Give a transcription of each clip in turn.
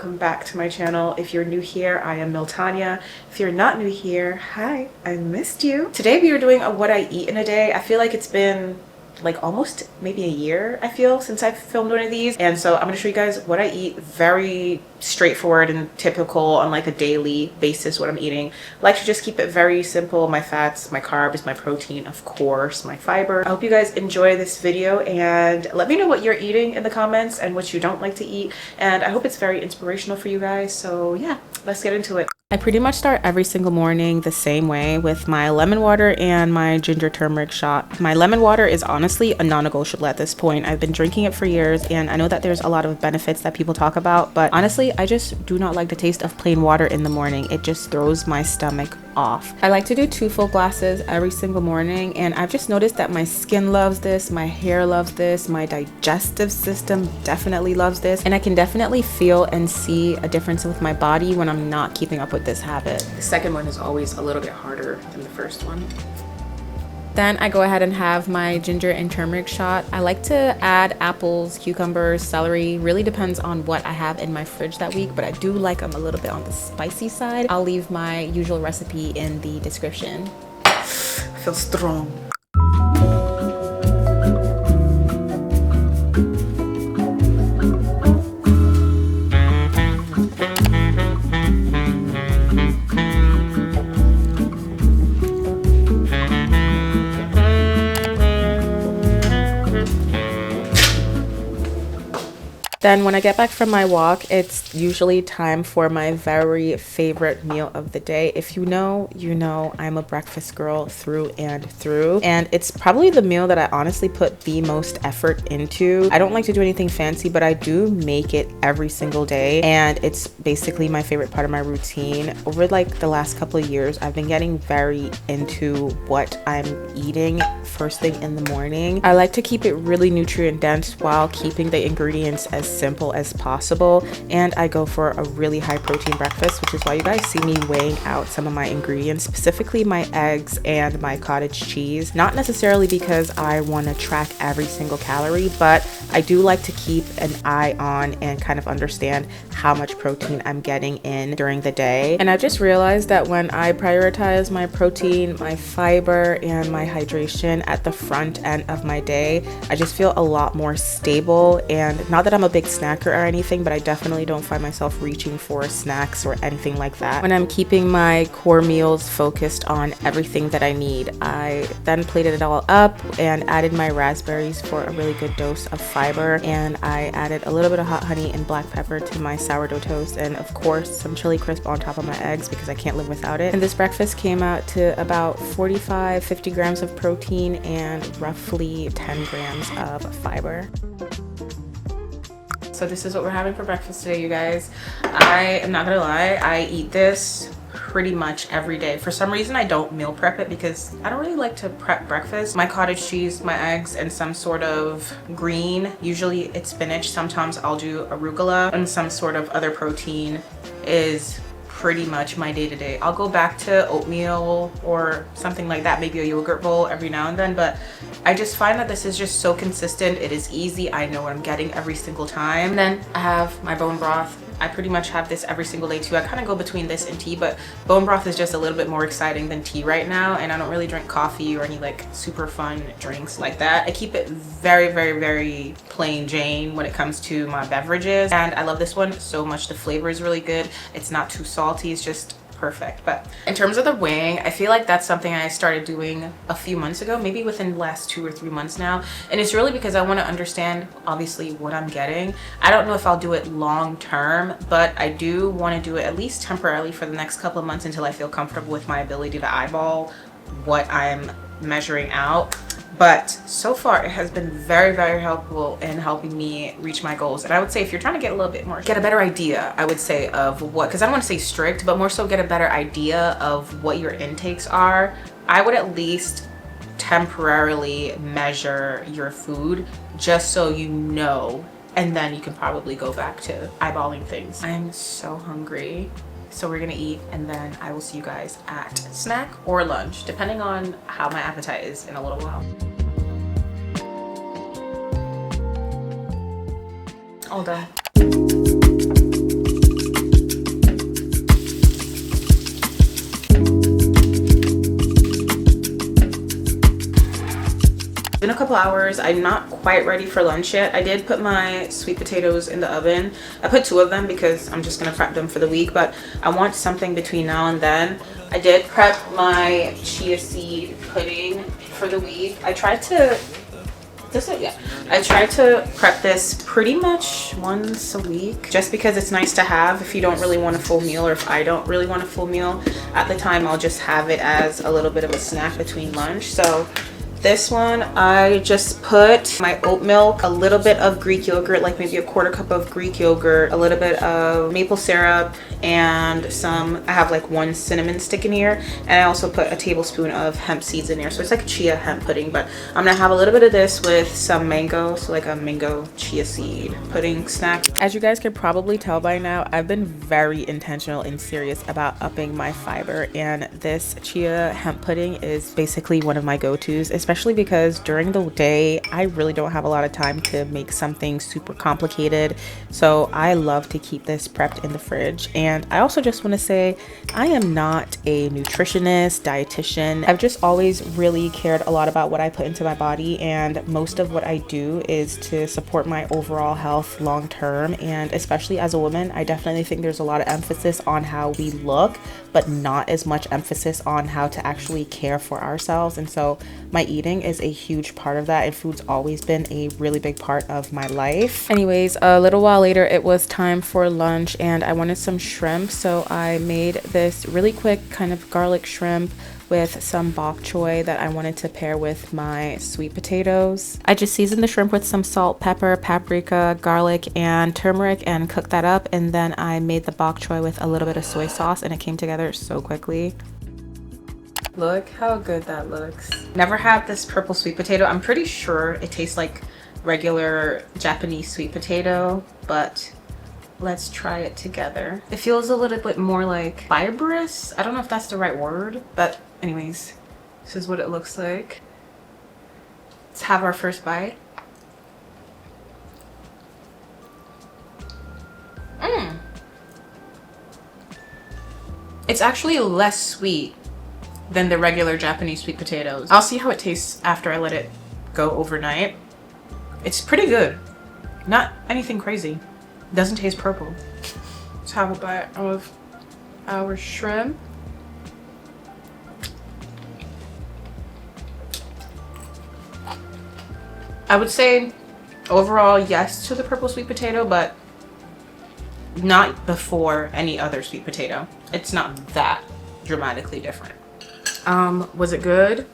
welcome back to my channel. If you're new here, I am Miltania. If you're not new here, hi, I missed you. Today we are doing a what I eat in a day. I feel like it's been like almost maybe a year, I feel, since I've filmed one of these, and so I'm going to show you guys what I eat. Very straightforward and typical on like a daily basis what I'm eating. I like to just keep it very simple. My fats, my carbs, my protein, of course, my fiber. I hope you guys enjoy this video and let me know what you're eating in the comments and what you don't like to eat, and I hope it's very inspirational for you guys. So yeah, let's get into it. I pretty much start every single morning the same way with my lemon water and my ginger turmeric shot. My lemon water is honestly a non-negotiable at this point. I've been drinking it for years and I know that there's a lot of benefits that people talk about, but honestly I just do not like the taste of plain water in the morning. It just throws my stomach off. I like to do 2 full glasses every single morning, and I've just noticed that my skin loves this, my hair loves this, my digestive system definitely loves this, and I can definitely feel and see a difference with my body when I'm not keeping up with this habit. The second one is always a little bit harder than the first one. Then I go ahead and have my ginger and turmeric shot. I like to add apples, cucumbers, celery. Really depends on what I have in my fridge that week, but I do like them a little bit on the spicy side. I'll leave my usual recipe in the description. I feel strong. Then when I get back from my walk, it's usually time for my very favorite meal of the day. If you know, you know I'm a breakfast girl through and through. And it's probably the meal that I honestly put the most effort into. I don't like to do anything fancy, but I do make it every single day. And it's basically my favorite part of my routine. Over like the last couple of years, I've been getting very into what I'm eating first thing in the morning. I like to keep it really nutrient dense while keeping the ingredients as simple as possible, and I go for a really high protein breakfast, which is why you guys see me weighing out some of my ingredients, specifically my eggs and my cottage cheese. Not necessarily because I want to track every single calorie, but I do like to keep an eye on and kind of understand how much protein I'm getting in during the day. And I've just realized that when I prioritize my protein, my fiber, and my hydration at the front end of my day, I just feel a lot more stable. And not that I'm a big snacker or anything, but I definitely don't find myself reaching for snacks or anything like that when I'm keeping my core meals focused on everything that I need. I then plated it all up and added my raspberries for a really good dose of fiber, and I added a little bit of hot honey and black pepper to my sourdough toast, and of course some chili crisp on top of my eggs because I can't live without it. And this breakfast came out to about 45-50 grams of protein and roughly 10 grams of fiber. So this is what we're having for breakfast today, you guys. I am not gonna lie, I eat this pretty much every day. For some reason I don't meal prep it because I don't really like to prep breakfast. My cottage cheese, my eggs, and some sort of green, usually it's spinach, sometimes I'll do arugula, and some sort of other protein is pretty much my day-to-day. I'll go back to oatmeal or something like that, maybe a yogurt bowl every now and then, but I just find that this is just so consistent. It is easy. I know what I'm getting every single time. And then I have my bone broth. I pretty much have this every single day too. I kind of go between this and tea, but bone broth is just a little bit more exciting than tea right now, and I don't really drink coffee or any like super fun drinks like that. I keep it very, very, very plain Jane when it comes to my beverages, and I love this one so much. The flavor is really good. It's not too salty. It's just perfect. But in terms of the weighing, I feel like that's something I started doing a few months ago, maybe within the last 2 or 3 months now, and it's really because I want to understand obviously what I'm getting. I don't know if I'll do it long term, but I do want to do it at least temporarily for the next couple of months until I feel comfortable with my ability to eyeball what I'm measuring out. But so far it has been very, very helpful in helping me reach my goals. And I would say if you're trying to get a little bit more, get a better idea, I would say, of what, because I don't want to say strict, but more so get a better idea of what your intakes are, I would at least temporarily measure your food just so you know, and then you can probably go back to eyeballing things. I'm so hungry. So we're gonna eat, and then I will see you guys at snack or lunch, depending on how my appetite is in a little while. All done. couple hours. I'm not quite ready for lunch yet. I did put my sweet potatoes in the oven. I put 2 of them because I'm just gonna prep them for the week, but I want something between now and then. I did prep my chia seed pudding for the week. I tried to prep this pretty much once a week just because it's nice to have if you don't really want a full meal, or if I don't really want a full meal at the time. I'll just have it as a little bit of a snack between lunch. So this one, I just put my oat milk, a little bit of Greek yogurt, like maybe a 1/4 cup of Greek yogurt, a little bit of maple syrup, and I have like 1 cinnamon stick in here, and I also put a tablespoon of hemp seeds in here. So it's like a chia hemp pudding, but I'm gonna have a little bit of this with some mango, so like a mango chia seed pudding snack. As you guys could probably tell by now, I've been very intentional and serious about upping my fiber, and this chia hemp pudding is basically one of my go-tos, especially because during the day I really don't have a lot of time to make something super complicated. So I love to keep this prepped in the fridge. And I also just want to say I am not a nutritionist, dietitian. I've just always really cared a lot about what I put into my body, and most of what I do is to support my overall health long term. And especially as a woman, I definitely think there's a lot of emphasis on how we look, but not as much emphasis on how to actually care for ourselves. And so my eating is a huge part of that, and food's always been a really big part of my life. Anyways, a little while later it was time for lunch, and I wanted some shrimp, so I made this really quick kind of garlic shrimp with some bok choy that I wanted to pair with my sweet potatoes. I just seasoned the shrimp with some salt, pepper, paprika, garlic, and turmeric and cooked that up, and then I made the bok choy with a little bit of soy sauce, and it came together so quickly. Look how good that looks. Never had this purple sweet potato. I'm pretty sure it tastes like regular Japanese sweet potato, but let's try it together. It feels a little bit more like fibrous. I don't know if that's the right word, but anyways, this is what it looks like. Let's have our first bite. It's actually less sweet than the regular Japanese sweet potatoes. I'll see how it tastes after I let it go overnight. It's pretty good. Not anything crazy. It doesn't taste purple. Let's have a bite of our shrimp. I would say overall yes to the purple sweet potato, but not before any other sweet potato. It's not that dramatically different. Was it good?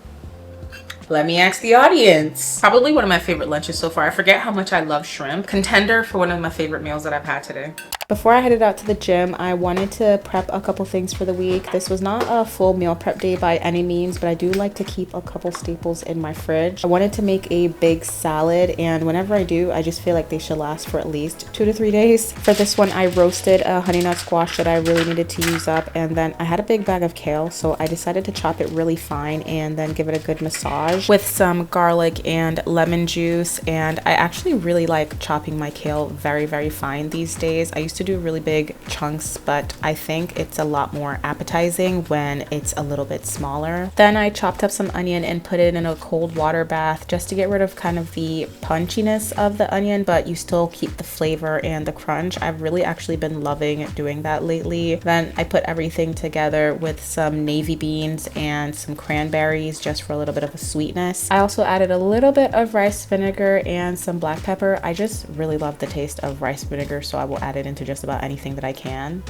Let me ask the audience. Probably one of my favorite lunches so far. I forget how much I love shrimp. Contender for one of my favorite meals that I've had today. Before I headed out to the gym, I wanted to prep a couple things for the week. This was not a full meal prep day by any means, but I do like to keep a couple staples in my fridge. I wanted to make a big salad, and whenever I do, I just feel like they should last for at least 2 to 3 days. For this one, I roasted a honey nut squash that I really needed to use up, and then I had a big bag of kale, so I decided to chop it really fine and then give it a good massage with some garlic and lemon juice. And I actually really like chopping my kale very, very fine these days. I used to do really big chunks, but I think it's a lot more appetizing when it's a little bit smaller. Then I chopped up some onion and put it in a cold water bath just to get rid of kind of the punchiness of the onion, but you still keep the flavor and the crunch. I've really actually been loving doing that lately. Then I put everything together with some navy beans and some cranberries just for a little bit of a sweetness. I also added a little bit of rice vinegar and some black pepper. I just really love the taste of rice vinegar, so I will add it into just about anything that I can.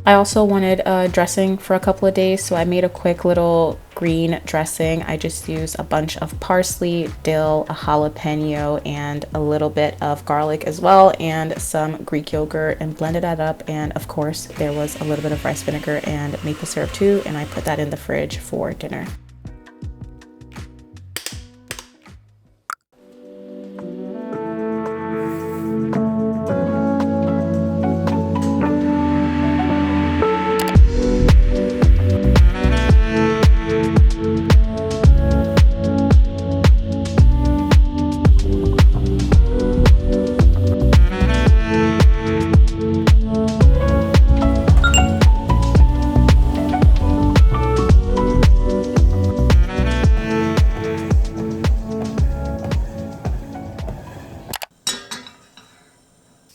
I also wanted a dressing for a couple of days, so I made a quick little green dressing. I just used a bunch of parsley, dill, a jalapeno, and a little bit of garlic as well, and some Greek yogurt, and blended that up. And of course, there was a little bit of rice vinegar and maple syrup too, and I put that in the fridge for dinner.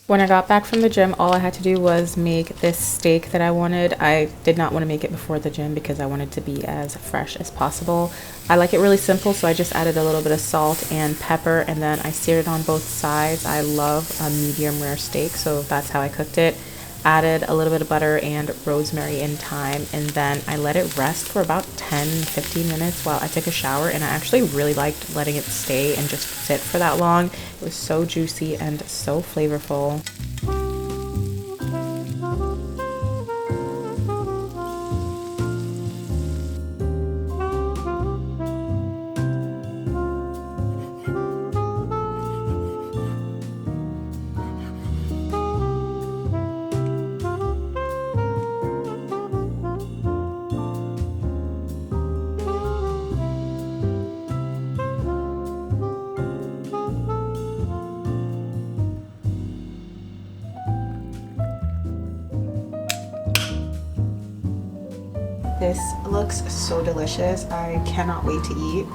When I got back from the gym, all I had to do was make this steak that I wanted. I did not want to make it before the gym because I wanted to be as fresh as possible. I like it really simple, so I just added a little bit of salt and pepper, and then I seared it on both sides. I love a medium rare steak, so that's how I cooked it. Added a little bit of butter and rosemary and thyme, and then I let it rest for about 10-15 minutes while I took a shower, and I actually really liked letting it stay and just sit for that long. It was so juicy and so flavorful. This looks so delicious. I cannot wait to eat.